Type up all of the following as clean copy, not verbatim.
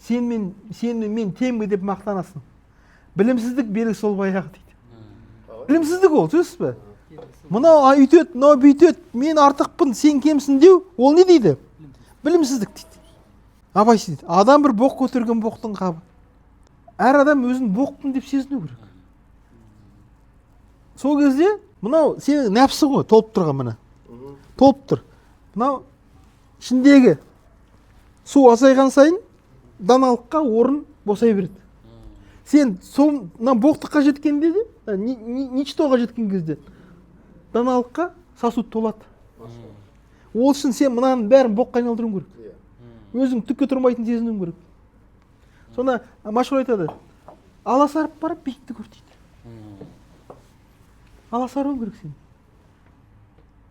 сен мен теңбі деп мақтанасың. Білімсіздік белгісі сол баяғы дейді. Білімсіздік ол, сөзсіз бе? Мынау үйтет, мынау бүйтет, мен артықпын, сен кемсің деу, ол не дейді? Білімсіздік дейді. Абай дейді, адам бір боқ көтерген боқтың қабы. Әр адам өзін боқпын деп сезіну керек. Сол кезде, мынау сенің нәпсі ғой, толып тұрған мына. Толып тұр. Мынау ішіндегі су азайған сайын даналыққа орын босай береді. Сен мына боқтыққа жеткенде де, ничтоға жеткен кезде даналыққа сосуд толады. Ол үшін сен мынаның бәрін боққа айналдыруың керек. Өзің түкке тұрмайтын сезінуің керек. Сонда машһүр айтады, аласарып барып биікті көр дейді. Аласаруың керек сен.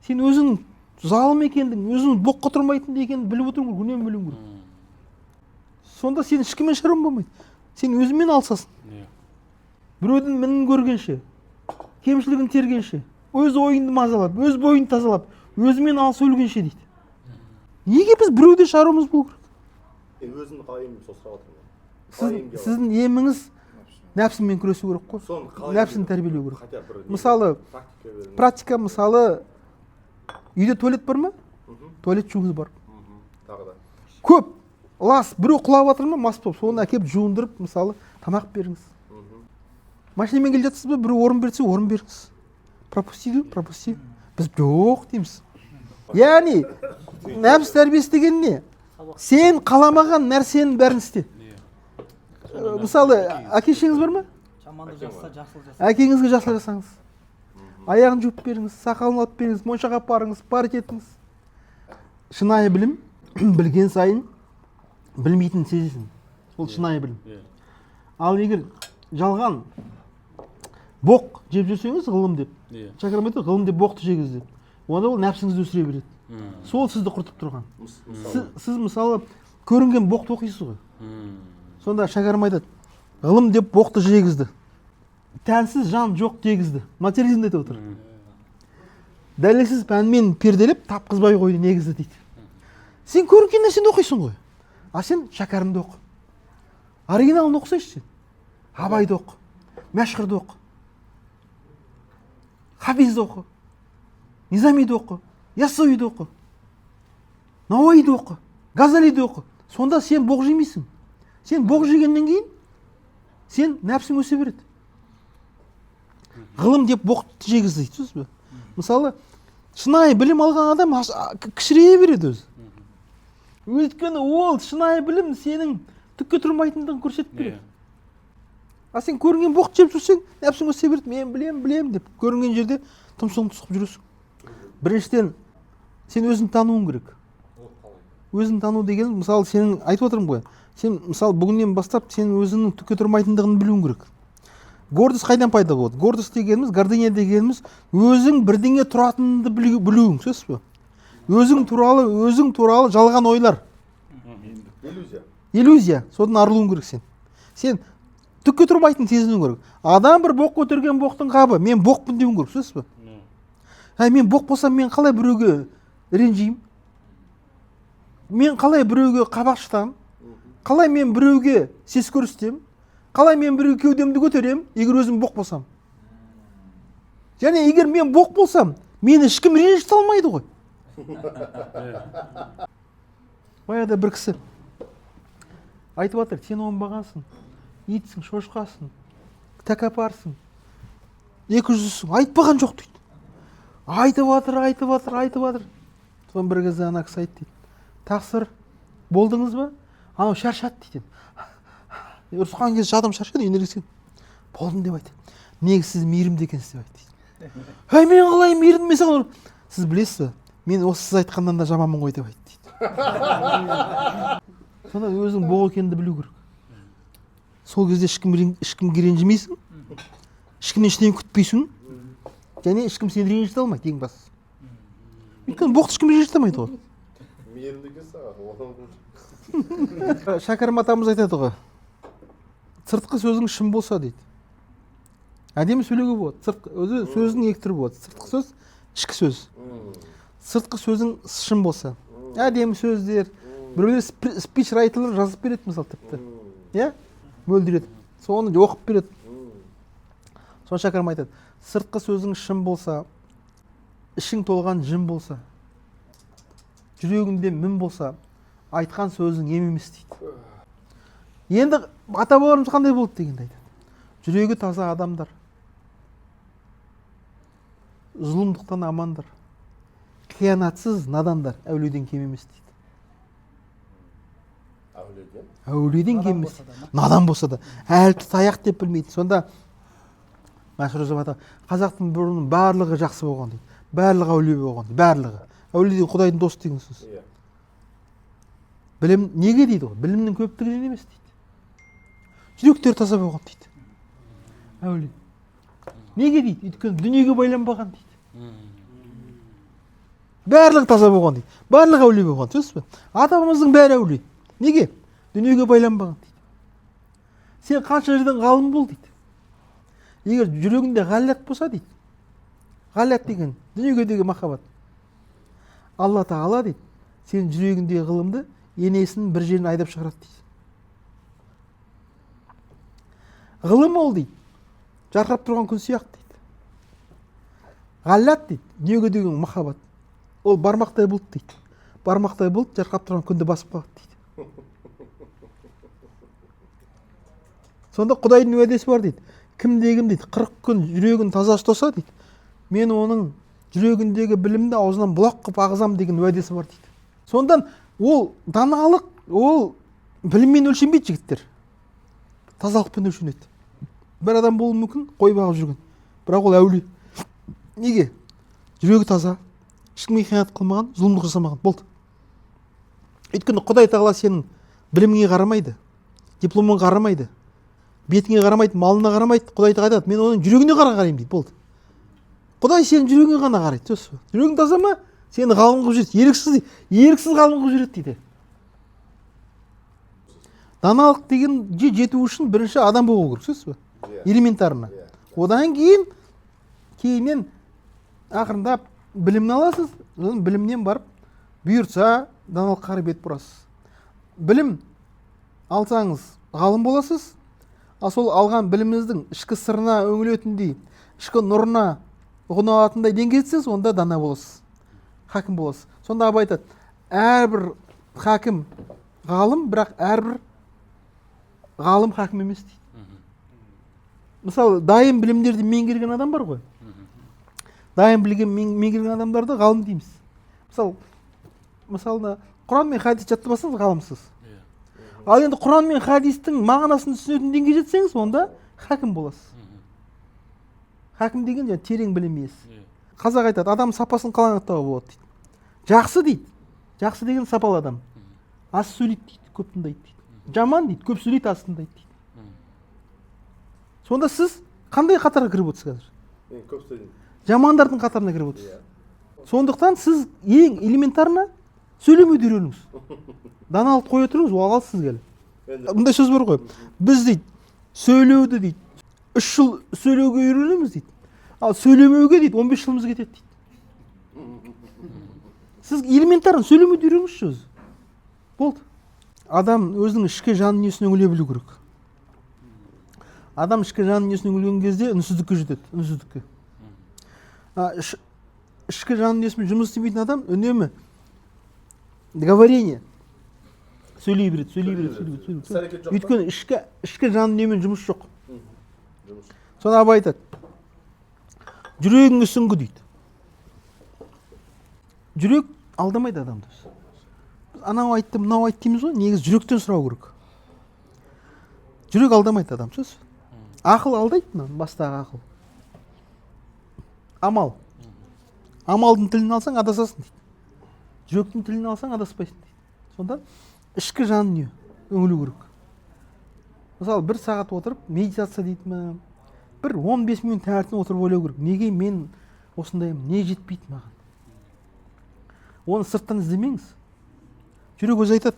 Сен өзің залым екендің, өзің боққа тұрмайтын екенін біліп отыруың керек, үнемі білуің керек. Сонда сен ешкіммен шаруың болмайды. Сен өзіңмен алысасың. Біреудің мінін көргенше, кемшілігін тергенше, өз ойынды мазалап, өз бойын тазалап, өзімен алысып өлгенше дейді. Неге біз біреуде шаруымыз болу керек? Өзін қайым сосырап отырмын. Сіздің еміңіз нәпсімен күресу керек қой. Нәпсіні тәрбиелеу керек. Мысалы, практика, мысалы, үйде туалет бар ма? Туалет жуыңыз бар. Көп лас, біреу құлап жатыр ма, мас болып, соны әкеп жуындырып, мысалы, тамақ беріңіз. Машинамен келе жатсыз ба, біреу орын берсе, орын беріңіз. Пропусти. Біз жоқ дейміз. Яғни, нәпс тәрбиесі деген не? Сен қаламаған нәрсенің бәрін істе. Мысалы, әке-шешеңіз бар ма? Әкеңізге жақсылық жасаңыз. Аяғын жуып беріңіз, сақалын алып беріңіз, моншаға апарыңыз, парит етіңіз. Шынайы білім, білген сайын білмейтін сезесің. Ол шынайы білім. Ал егер жалған боқ жеп жүрсеңіз, ғылым деп. Шәкәрім айтады, ғылым деп боқты жегіз деп. Онда ол нәпсіңізді өсіре береді. Сол сізді құртып тұрған. Сіз мысалы көрінген боқты оқисыз ғой. Сонда Шәкәрім айтады, ғылым деп боқты жегізді. Тәнсіз жан жоқ дегізді. Материализмді айтып отыр. Дәлелсіз пәнмен перделеп, тапқызбай қойды негізді дейді. Сен көрінген нәрсені оқисың ғой. А сен Шәкәрімді оқы. Оригиналын оқысайшы сен. Абайды оқы. Мәшһүрді оқы. Хафизді оқы. Низамиді оқы. Яссауиді оқы. Науаиді оқы. Газалиді оқы. Сонда сен боқ жемейсің. Сен боқ жегеннен кейін сен нәпсің өсе береді. Ғылым деп боқты жегізді дейді. Мысалы, шынайы білім алған адам кішірейе береді өзі. Өйткені ол шынайы білім сенің түкке тұрмайтындығын көрсетіп береді. А сен көрінген боқ жеп жүрсең, нәпсің өсе береді. Мен білем деп көрінген жерде тұмсығын тұсқып жүресің. Біріншіден, сен өзін тануың керек. Өзін тану деген, мысалы, сенің айтып отырмын ғой. Сен, мысалы, бүгіннен бастап сен өзінің түкке тұрмайтындығын білуің керек. Гордость қайдан пайда болады? Гордость дегеніміз, гордыня дегеніміз, өзің бірдеңе тұратыныңды білуің, сөз бе? Өзің туралы жалған ойлар. Иллюзия. Содан арылуың керек сен. Сен түкке тұрмайтын сезінуің керек. Адам бір боқ көтерген боқтың қабы, мен боқпын деуің керек, сөз бе? Мен боқ болсам, мен қалай біреуге ренжеймін? Мен қалай біреуге қабақ шытамын? Қалай мен біреуге сес көрсетемін? Қалай мен біреуге кеудемді көтеремін, егер өзім боқ болсам? Және егер мен боқ болсам, мені ешкім ренжіте алмайды ғой. Баяғыда бір кісі айтып жатыр, сен оңбағансың, итсің, шошқасың, тәкаппарсың, 200-сің, айтпаған жоқ дейді. Айтып жатыр. Содан бір кезде ана кісі айтты дейді. Тақсыр, болдыңыз ба? Анау шаршады дейді. Ұрысқан кезде адам шаршады, енергісен. Болдым деп айтты. Неге сіз мейірімді екенсіз деп айтты. Мен қалай мейірімді мен саған? Сіз білесіз бе? Мен осы сіз айтқаннан да жаманмын ғой деп айтты дейді. Сонда өзің боқ екенді білу керек. Сол кезде ешкімге ренжімейсің, ешкімнен ештеңе күтпейсің, және ешкім сені ренжіте алмайды, ең бастысы. Өйткені боқты ешкім ренжіте алмайды ғой. Шәкәрім атамыз айтады ғой, сыртқы сөзің шын болса дейді. Әдемі сөйлеуге болады. Өзі сөздің екі түрі болады. Сыртқы сөз, ішкі сөз. Сыртқы сөзің шын болса, әдемі сөздер, Біреулер спич райтерлер жазып береді мысалы тіпті. Иә? Мөлдіреді. Соны оқып береді. Соны Шәкәрім айтады. Сыртқы сөзің шын болса, ішің толған жын болса, жүрегіңде мін болса, айтқан сөзің ем емес дейді. Енді ата-бабаларымыз қандай болды дегенді айтады. Жүрегі таза адамдар, зұлымдықтан амандар, қиянатсыз надандар, әулиеден кем емес дейді. Әулиеден кем емес. Надан болса да, әліпті таяқ деп білмейді. Сонда Мәшһүр Жүсіп қазақтың бұрынның барлығы жақсы болған дейді. Барлығы әулие болған дейді. Барлығы. Әулие деген Құдайдың досы деген сөз. Білім неге дейді ғой? Білімнің көптігінен емес дейді. Жүректері таза болған дейді. Әулие. Неге дейді? Өйткені дүниеге байланбаған дейді. Барлығы таза болған дейді. Барлығы әулие болған. Түсінесіз бе? Ата-бабамыздың бәрі әулие. Неге? Дүниеге байланбаған дейді. Сен қанша жерден ғалым бол дейді. Егер жүрегінде ғаллат болса дейді. Ғаллат деген дүниеге махаббат. Алла Тағала дейді, сен жүрегіндегі ғылымды енесінің бір жерін айдап шығарады дейді. Ғылым ол дейді, жарқырап тұрған күн сияқты дейді. Ғаллат дейді, дүниеге деген махаббат. Ол бармақтай бұлт дейді. Бармақтай бұлт жарқырап тұрған күнді басып қалады дейді. Сонда Құдайдың уәдесі бар дейді. Кімде-кім дейді, 40 күн жүрегін таза ұстаса дейді, мен оның жүрегіндегі білімді аузынан бұлақ қып ағызам деген уәдесі бар дейді. Сондан ол даналық, ол біліммен өлшенбейді жігіттер. Тазалықпен өлшенеді. Бір адам болуы мүмкін, қой бағып жүрген. Бірақ ол әулие. Неге? Жүрегі таза, ешкімге қиянат қылмаған, зұлымдық жасамаған. Болды. Өйткені Құдай Тағала сенің біліміңе қарамайды, дипломыңа қарамайды, бетіңе қарамайды, малына қарамайды. Құдай Тағала айтады, мен оның жүрегіне қараймын дейді. Болды. Құдай сенің жүрегіңе ғана қарайды. Жүрегің таза ма? Сені ғалым қылып жібереді. Еріксіз ғалым қылып жібереді дейді. Даналық деген жету үшін бірінші адам болу керек, сөз бе? Элементарына. Одан кейіннен ақырындап білімін аласыз, білімнен барып бұйыртса даналыққа қарай бет бұрасыз. Білім алсаңыз ғалым боласыз, ал сол алған біліміңіздің ішкі сырына өңілетіндей, ішкі нұрына ұғына алатындай деңгейсіз, онда дана боласыз, хакім боласыз. Сонда Абай айтады, әрбір хакім ғалым, бірақ әрбір ғалым хакім емес дейді. Мысалы, дайын білімдерді меңгерген адам бар ғой. Дайын білген меңгерген адамдарды ғалым дейміз. Мысалы, Құран мен хадис жаттамасаңыз ғалымсыз. Ал енді Құран мен хадистің мағынасын түсінетін деңгейге жетсеңіз, онда хакім боласыз. Хакім деген терең білім иесі. Қазақ айтады, адам сапасын қалай анықтауға болады дейді. Жақсы дейді. Жақсы деген сапалы адам. Аз сөйлейді дейді, көп тыңдайды дейді. Жаман дейді, көп сөйлейді, аз тыңдайды дейді. Сонда сіз қандай қатарға кіріп отырсыз қазір? Мен көп сөйлеймін. Жамандардың қатарына кіріп отырсыз. Сондықтан сіз ең элементарына сөйлемеуді үйреніңіз. Даналықты қоя тұрыңыз, ол алсыз келі. Бұндай сөз бар ғой. Біз дейді, сөйлеуді дейді, 3 жыл сөйлеуге үйренеміз дейді. Ал сөйлемеуге дейді, 15 жылымыз кетеді дейді. Сіз элементарно сөйлемеуді үйреніңізші өзі. Болды. Адам өзінің ішкі жан дүниесіне үңіле білу керек. Адам ішкі жан дүниесіне үңілген кезде үнсіздікке жетеді, үнсіздікке. Ішкі жан дүниесімен жұмыс істемейтін адам үнемі говорение. Сөйлей береді. Өйткені ішкі жан дүниемен жұмыс жоқ. Соны Абай айтады. Жүрегіңе сүңгі дейді. Жүрек алдамайды адамды. Анау айтты, мынау айтты дейміз ғой, негізі жүректен сұрау керек. Жүрек алдамайды адам, сөз. Ақыл алдайды, бастағы ақыл. Амал. Амалдың тілін алсаң адасасың дейді. Жүректің тілін алсаң адаспайсың дейді. Сонда ішкі жан дүние үңілу керек. Мысалы, 1 сағат отырып медитация дейді ме? Бір 15 минут таңертең отырып ойлау керек. Неге мен осындаймын? Не жетпейді маған? Оны сырттан іздемеңіз. Жүрек өзі айтады,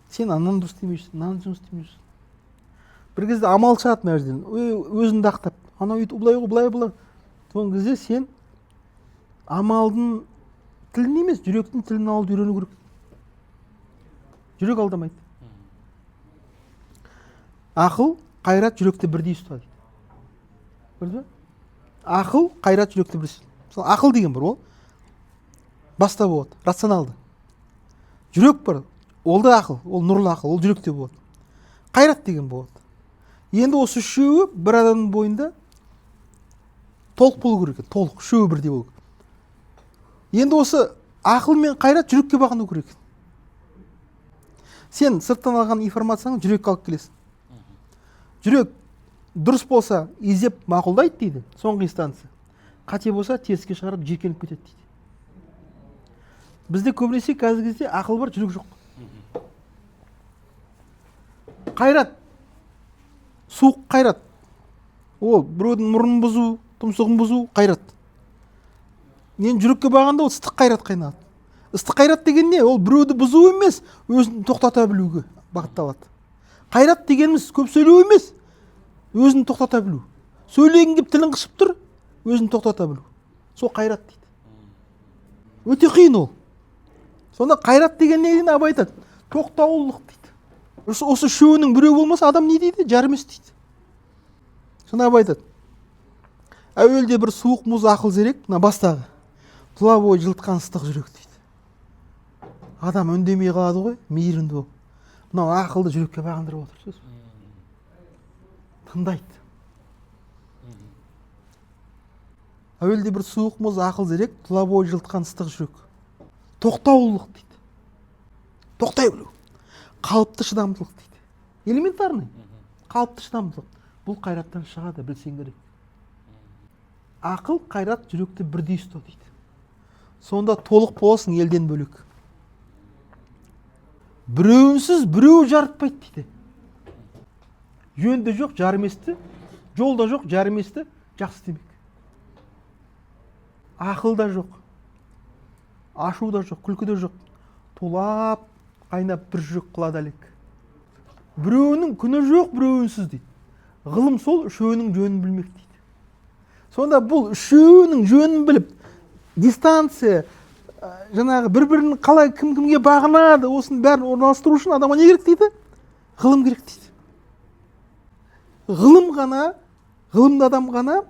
сен ананы дұрыс істемейсің, мынаны жұмыс істемейсің. Бір кезде амал шығады мына жерден, өзіңді ақтап, анау үйтіп былай. Сол кезде сен амалдың тілін емес, жүректің тілін алуды үйрену керек. жүрек алдамайды. Ақыл, қайрат жүректі бірдей ұстады. Көрді ме? Ақыл, қайрат жүректі бірдей. Мысалы, ақыл деген бар, ол баста болады, рационалды. Жүрек бар, ол да ақыл, ол нұрлы ақыл, ол жүректе болады. Қайрат деген болады. Енді осы үшеуі бір адамның бойында толық болу керек, толық, үшеуі бірдей болу керек. Енді осы ақыл мен қайрат жүрекке бағыну керек. Сен сырттан алған информацияны жүрекке алып келесің. Жүрек дұрыс болса изеп мақұлдайды дейді, соңғы инстанция. Қате болса теріске шығарып жиіркеніп кетеді дейді. Бізде көбінесе қазіргі кезде ақыл бар, жүрек жоқ. Қайрат, суық қайрат. Ол біреудің мұрнын бұзу, тұмсығын бұзу қайрат. Мен жүрекке бағанда ол ыстық қайрат қайнады. Ыстық қайрат деген не? Ол біреуді бұзу емес, өзін тоқтата білуге бағытталады. Қайрат дегеніміз көп сөйлеу емес, өзін тоқтата білу. Сөйлеген кеп тілін қышып тұр, өзін тоқтата білу. Сол қайрат дейді. Өте қиын ол. Сонда қайрат деген не дейді? Абай айтады, тоқтаулық дейді. Осы үшеуінің біреу болмаса адам не дейді? Жарымес дейді. Сонда Абай айтады, әуелде бір суық мұз ақыл зерек, мына бастағы тұла бойы жылытқан ыстық жүрек дейді. Адам үндемей қалады ғой, мейірімді болып. Мынау ақылды жүрекке бағындырып отыр. Тыңдайды. Әуелде бір суық мұз ақыл зерек, тұла бойы жылытқан ыстық жүрек. Тоқтаулық дейді. Тоқтай білу. Қалыпты шыдамдылық дейді. Элементарный. Қалыпты шыдамдылық. Бұл қайраттан шығады, білсең керек. Ақыл, қайрат жүректі бірдей ұста дейді. Сонда толық боласың елден бөлек. Біреуінсіз біреу жарытпайды дейді. Жөнді жоқ, жарыместі, жолда жоқ, жарыместі, жақсы демек. Ақылда жоқ, ашуда жоқ, күлкіде жоқ, толап, қайнап бір жүрек қылады әлек. Біреуінің күні жоқ, біреуінсіз дейді. Ғылым сол үшеуінің жөнін білмек дейді. Сонда бұл үшеуінің жөнін біліп, дистанция, жаңағы бір-бірін қалай кім-кімге бағынады, осының бәрін орналастыру үшін адамға не керек дейді? Ғылым керек дейді. Ғылымды адам ғана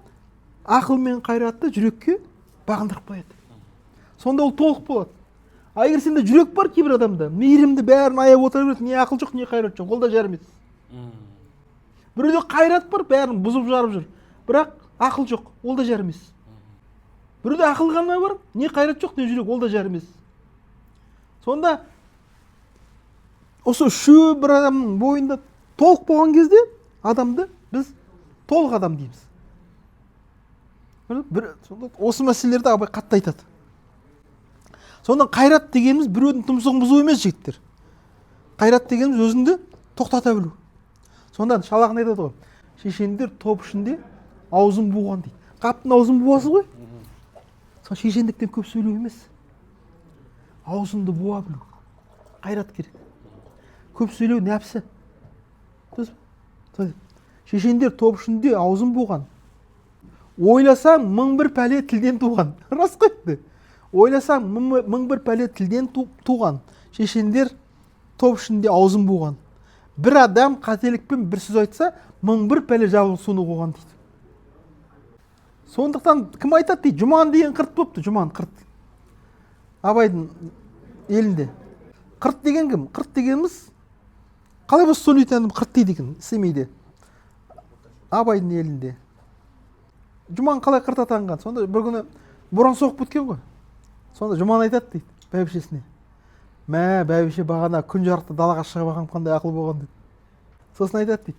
ақыл мен қайратты жүрекке бағындырып қояды. Сонда ол толық болады. А егер сенде жүрек бар кейбір адамда, мейірімді бәрін аяп отыра береді, не ақыл жоқ, не қайрат жоқ, ол да жарымес. Біреуде қайрат бар, бәрін бұзып жарып жүр, бірақ ақыл жоқ, ол да жарымес. Біреуде ақыл ғана бар, не қайрат жоқ, не жүрек, ол да жарымес. Сонда осы үшеуі бір адамның бойында толық болған кезде адамды біз толық адам дейміз. Сонда осы мәселелерді Абай қатты айтады. Сонда қайрат дегеніміз біреудің тұмсығын бұзу емес, жігіттер. Қайрат дегеніміз өзіңді тоқтата білу. Сонда шалағын айтады ғой, шешендер топ ішінде аузын буған дейді. Қаптың аузын буасы ғой. Сол шешендіктен көп сөйлеу емес. Аузынды буа білу. Қайрат керек. Көп сөйлеу нәпсі. Шешендер топ ішінде аузын буған. Ойласаң, мың бір пәле тілден туған. Рас қойды. Ойласаң, мың бір пәле тілден туған. Шешендер топ ішінде аузын буған. Бір адам қателікпен бір сөз айтса, мың бір пәле жабылысуны қоған дейді. Сондықтан кім айтады дейді? Жұман деген қырт болыпты, Жұман қырт. Абайдың елінде. Қырт деген кім? Қырт дегеніміз қалай болса сөйлейтін адам қырт дейді екен, Семейде. Абайдың елінде. Жұман қалай қырт атанған? Сонда бір күні боран соғып кеткен ғой. Сонда Жұман айтады дейді бәйбішесіне. Мә, бәйбіше бағана күн жарықта далаға шығып алған қандай ақыл болған дейді. Сосын айтады дейді.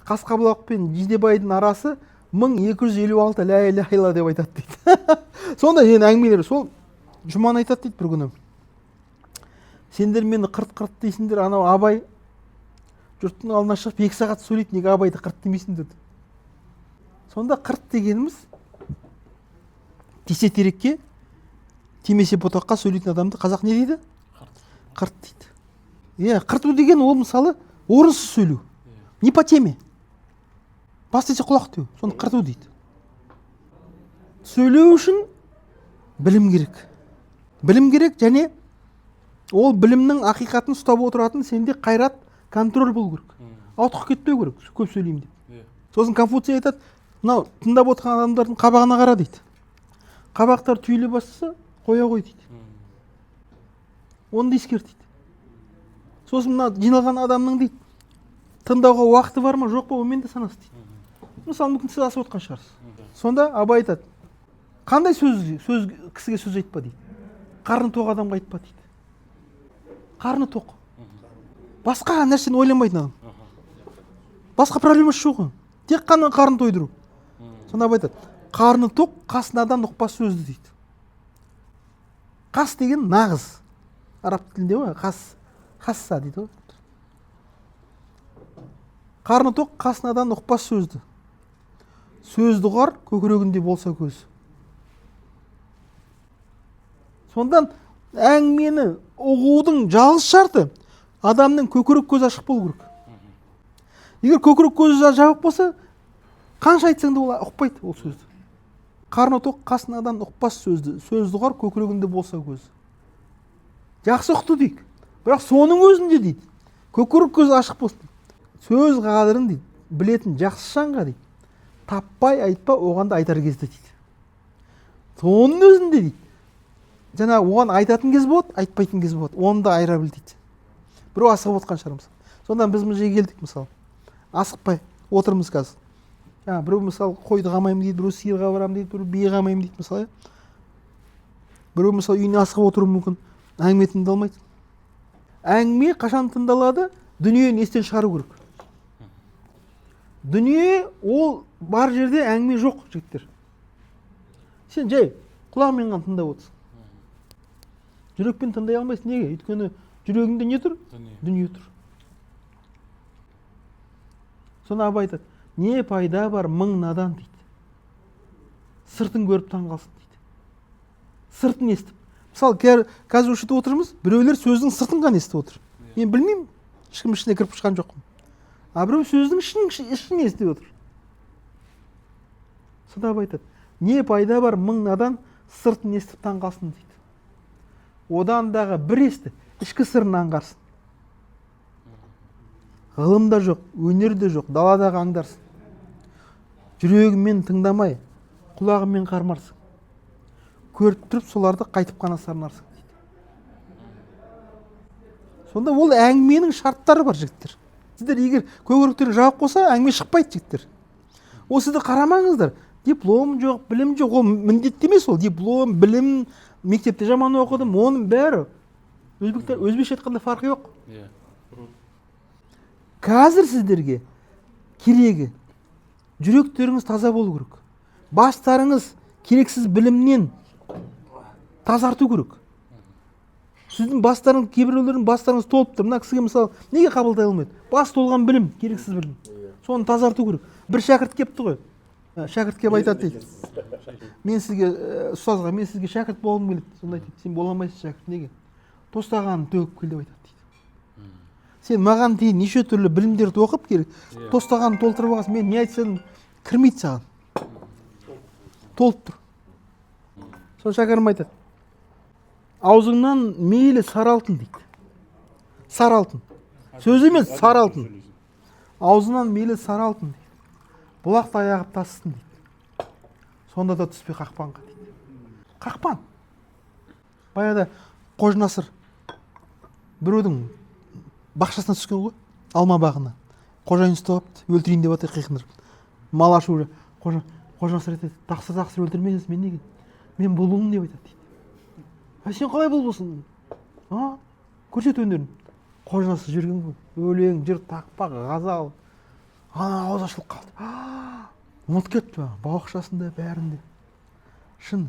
Қасқабұлақ пен Жидебайдың арасы 1256 лә иляха илля деп айтады дейді. Сонда енді әңгімелер сол Жұман айтады дейді бір күні. Сендер мені қырт-қырт дейсіңдер, анау Абай жұрттың алдына шығып 2 сағат сөйлейді, неге Абайды қырт демейсіңдер деді. Сонда қырт дегеніміз тисе терекке, тимесе ботаққа сөйлейтін адамды қазақ не дейді? Қырт дейді. Қырту деген ол мысалы орынсыз сөйлеу. Не по теме. Бас десе құлақ деу. Соны қырту дейді. Сөйлеу үшін білім керек. Білім керек және ол білімнің ақиқатын ұстап отыратын сенде қайрат, контроль болу керек. Ауытқып кетпеу керек, көп сөйлеймін деп. Сосын Конфуций айтады, мынау тыңдап отырған адамдардың қабағына қара дейді. Қабақтар түйіле бастаса, қоя қой дейді. Оны да ескерт дейді. Сосын мына жиналған адамның дейді, тыңдауға уақыты бар ма, жоқ па, онымен де санасы дейді. Мысалы, мүмкін сіз асып отқан шығарсыз. Сонда Абай айтады, қандай кісіге сөз айтпа дейді. Қарны тоқ адамға айтпа дейді. Қарны тоқ. Басқа нәрсені ойламайтын адам. Басқа проблемасы жоқ. Тек қана қарны тойдыру. Сонда Абай айтады, қарны тоқ, қасынадан ұқпас сөзді дейді. Қас деген нағыз. Араб тілінде ғой, қасса дейді ғой. Қарны тоқ, қасынадан ұқпас сөзді. Сөзді ұғар, көкірегінде болса көз. Сондан әңгімені ұғудың жалғыз шарты адамның көкірек көзі ашық болу керек. Егер көкірек көзі жабық болса, қанша айтсаң да ол ұқпайды ол сөзді. Қарны тоқ, қасынадан ұқпас сөзді. Сөзді ұғар, көкірегінде болса көз. Жақсы ұқты дейік. Бірақ соның өзінде дейді, көкірек көзі ашық болсын. Сөз қадірін дейді, білетін жақсы жанға дейді, таппай айтпа, оған да айтар кезде дейді. Соның өзінде дейді, жаңа оған айтатын кез болады, айтпайтын кез болады. Оны да айыра біл дейді. Біреу асығып отқан шығар мысалы. Сонда біз мына жерге келдік мысалы. Асықпай отырмыз қазір. Біреу мысалы қойды қамаймын дейді, біреу сиырға барамын дейді, біреу бие қамаймын дейді мысалы. Біреу мысалы үйіне асығып отыруы мүмкін, әңгіме тыңдалмайды. Әңгіме қашан тыңдалады? Дүниені естен шығару керек. Дүние ол бар жерде әңгіме жоқ, жігіттер. Сен жай құлағымен ғана тыңдап отырсың. Жүрекпен тыңдай алмайсың. Неге? Өйткені жүрегіңде не тұр? Дүние тұр. Соны Абай айтады, не пайда бар мың надан дейді. Сыртын көріп таңғалсын дейді. Сыртын естіп. Мысалы, қазір өшітіп отырмыз, біреулер сөздің сыртын ғана естіп отыр. Мен білмеймін, ешкім ішіне кіріп шыққан жоқпын. Біреу сөздің ішін естіп отыр. Сонда Абай айтады, не пайда бар мың надан сыртын естіп таңғалсын дейді. Одан дағы бір есті, ішкі сырын аңғарсын. Ғылым да жоқ, өнер де жоқ, даладағы аңдарсың. Жүрегімен тыңдамай, құлағымен қармарсың. Көріп тұрып, соларды қайтып қана сарнарсың дейді. Сонда ол әңгіменің шарттары бар, жігіттер. Сіздер егер көкіректерің жабық болса, әңгіме шықпайды, жігіттер. Ол сізді қарамаңыздар. Диплом жоқ, білім жоқ, ол міндетті емес ол. Диплом, білім, мектепте жаман оқыдым, оның бәрі өзбекше айтқанда фарқы жоқ. Қазір сіздерге керегі жүректеріңіз таза болу керек. Бастарыңыз керексіз білімнен тазарту керек. Сіздің бастарыңыз, кейбіреулердің бастарыңыз толып тұр. Мына кісіге мысалы неге қабылдай алмайды? Бас толған білім, керексіз білім. Соны тазарту керек. Bir шәкірт кепті ғой. Шәкірт кеп айтады дейді. Мен сізге, ұстазға, мен сізге шәкірт болғым келеді. Сонда айтады, сен бола алмайсың шәкірт. Неге? Тостағанын төгіп кел деп айтады дейді. Сен маған дейін неше түрлі білімдерді оқып керек. Тостағанын толтырып аласың. Мен не айтсам кірмейді саған. Толып тұр. Сол шәкірім айтады. Аузыңнан мейлі сары алтын дейді. Сары алтын. Сөз емес, сары алтын. Аузынан мейлі сары алтын дейді. Бұлақты аяғып тасысын дейді. Сонда да түспей қақпанға дейді. Қақпан. Баяда Қожнасыр біреудің бақшасына түскен ғой, алма бағына. Қожайын ұстап, өлтірейін деп атыр қиқындырып. Мал ашу Қожнасыр айтады, тақсыр өлтірмеңіз, мен неге? Мен бұлбұлмын деп айтады дейді. Сен қалай бұлбұлсың? Көрсет өнерін. Қожнасыр жүрген ғой. Өлең, жыр, тақпақ, ғазал. Ауыз ашылып қалды. Ұмыт кетті, бауықшасында бәрінде. Шын,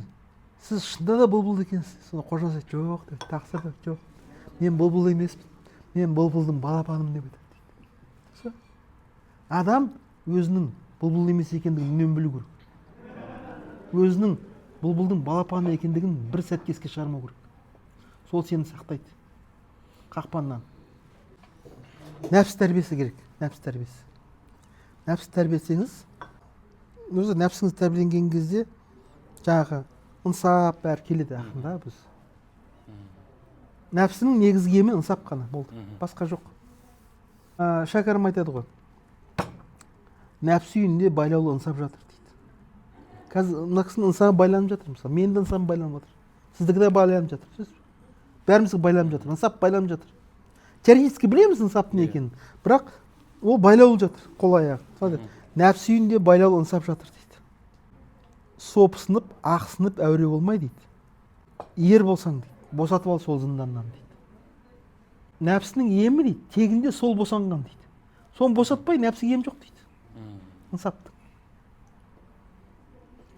сіз шында да бұлбұл екенсіз. Сонда Қожнасыр айтады, жоқ деп, тақсыр деп, жоқ. Мен бұлбұл емеспін. Мен бұлбұлдың балапаным деп айтады. Адам өзінің бұлбұл емес екендігін үнемі білу керек. Өзінің бұлбұлдың балапаны екендігін бір сәтке еске шығармау керек. Сол сені сақтайды. Қақпаннан. Нәпс тәрбиесі керек. Нәпс тәрбиесі. Нәпс тәрбиесеңіз, өзі нәпсіңіз тәрбиеленген кезде жаңағы ынсап бәрі келеді ақында біз. нәпсінің негізгі емі ынсап қана болды, басқа жоқ. Шәкәрім айтады ғой, нәпсі үйінде байлаулы ынсап жатыр дейді. Қазір мына кісінің ынсабы байланып жатыр, мысалы менің де ынсабым байланып жатыр, сіздікі де байланып жатыр, бәрімізге байланып жатыр, ынсап байланып жатыр. Теоретически білеміз ынсаптың не екенін, бірақ ол байлаулы жатыр, қол аяғы. Нәпсі үйінде байлаулы ынсап жатыр дейді. Сопысынып, ақсынып әуре болмай дейді. Ер болсаң дейді, босатып ал сол зынданнан дейді. Нәпсінің емі дейді, тегінде сол босанған дейді. Соны босатпай нәпсіге ем жоқ дейді. Ынсаптың.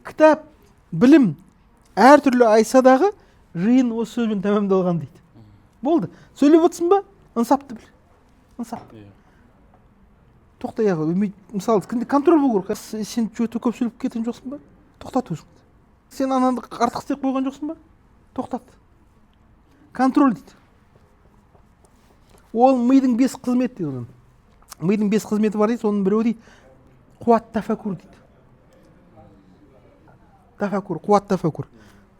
Кітап, білім, әртүрлі айсадағы жиын осы сөзбен тәмамдалған дейді. Болды. Сөйлеп отырсың ба? Ынсапты біл. Ынсап. Тоқтай ағы, мысалы, контроль болу керек. Сен өте көп сөйлеп кеткен жоқсың ба? Тоқтат өзіңді. Сен ананы артық істеп қойған жоқсың ба? Тоқтат. Контроль дейді. Ол мидың 5 қызметі дейді. Мидың 5 қызметі бар дейді, соның біреуі дейді, қуат тәфәкүр дейді. Тәфәкүр, қуат тәфәкүр.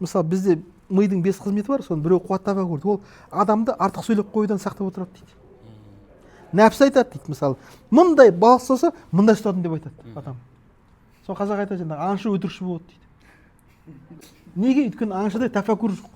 Мысалы, бізде мидың 5 қызметі бар, соның біреуі қуат тәфәкүр. Ол адамды артық сөйлеп қоюдан сақтап отырады дейді. Нәпсі айтады дейді, мысалы, мындай балық ұстаса, мындай ұстадым деп айтады адам. Сол қазақ айтады, аңшы өтірікші болады дейді. Неге? Өйткені аңшыда тәфәкүр жоқ.